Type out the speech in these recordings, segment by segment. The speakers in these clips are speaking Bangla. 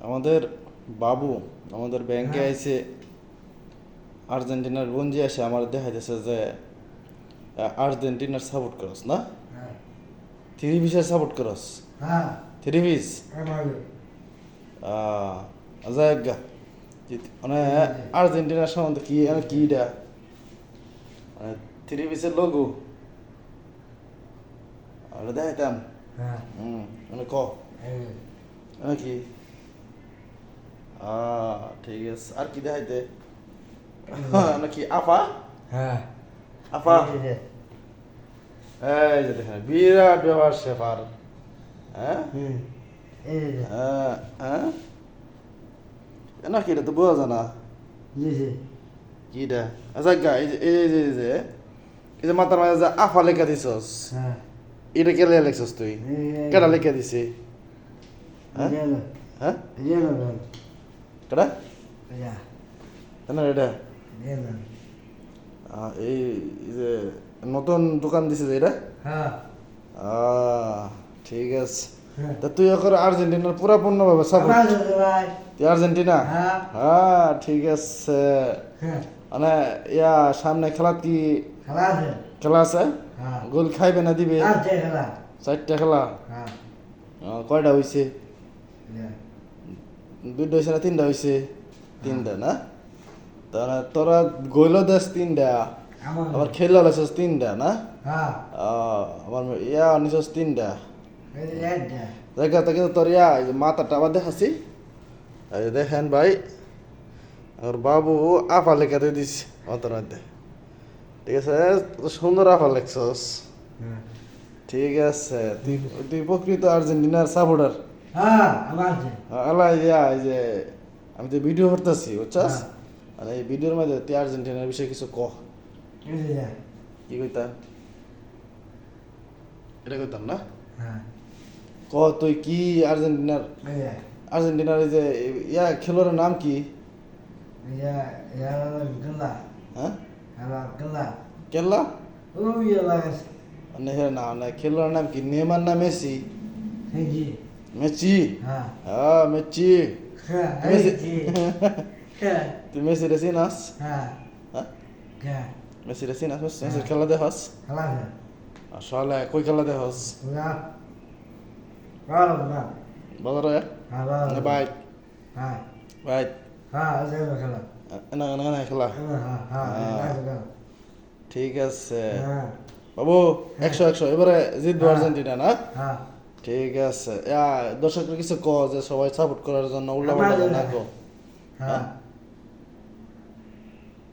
আমাদের বাবু আমাদের ব্যাংকে আইছে আর্জেন্টিনার গঞ্জি আসে আমার দেখাইতেছে যে আর্জেন্টিনার সাপোর্ট করস না থ্রি পিসের সাপোর্ট করস থ্রি পিস জায়গা মানে আর্জেন্টিনার সম্বন্ধে কি কিটা মানে থ্রি পিসের লোগো আর দেখাইতাম মানে ক কি ঠিক আছে আর কি দেখাইতে নাকি আপা আপা এই যে দেখেন বিরাট ব্যবহার শেফার হ্যাঁ নাকি এটা তো বোঝা যায় না কিটা আচ্ছা এই যে মাথার মাঝে যে আফা লেখা দিছস এটা কে লেখছস তুই কেটা লেখা দিছে হ্যাঁ কেটা না এটা এই যে নতুন দোকান দিছে যে এটা ঠিক আছে তা তুই এখন আর্জেন্টিনার পুরাপূর্ণভাবে সাপোর্ট তুই আর্জেন্টিনা হ্যাঁ ঠিক আছে মানে ইয়া সামনে খেলাত কি খেলা আছে গোল খাইবে না দিবে চারটা খেলা কয়টা হয়েছে দুইটা হয়েছে না তিনটা হয়েছে তিনটা না তারা তোরা গোলও দেশ তিনটা আবার খেলা লাগছিস তিনটা না আমার ইয়া নিছস তিনটা দেখা থেকে তোর ইয়া মাথাটা আবার দেখাচ্ছি দেখেন ভাই আর বাবু আফা লেখাতে দিস মাথার মধ্যে ঠিক আছে সুন্দর আফা লেখছস ঠিক আছে তুই প্রকৃত আর্জেন্টিনার সাপোর্টার আল্লাহ ইয়া এই যে আমি তো ভিডিও করতেছি বুঝছস আর এই ভিডিওর মধ্যে তুই আর্জেন্টিনার বিষয়ে কিছু কহ কি কইতাম এটা কইতাম না ক তুই কি আর্জেন্টিনার এই যে ইয়া খেলোয়াড়ের নাম কি কেল্লা না খেলোয়াড়ের নাম কি নেমার না মেসি মেসি মেসি তুই মেসি রে চিনাস মেসি রে চিনাস মেসির খেলা দেখস আসলে কই খেলা দেখস বাজারে বাইক বাইক না খেলা ঠিক আছে বাবু 100 এবারে জিতবো আর্জেন্টিনা না ঠিক আছে দর্শকরা কিছু ক যে সবাই সাপোর্ট করার জন্য উল্লাপাল্লা না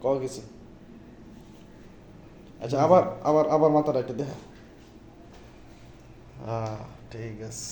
ক কিছু আচ্ছা আবার আবার আবার মাথাটা একটু দেখা ঠিক আছে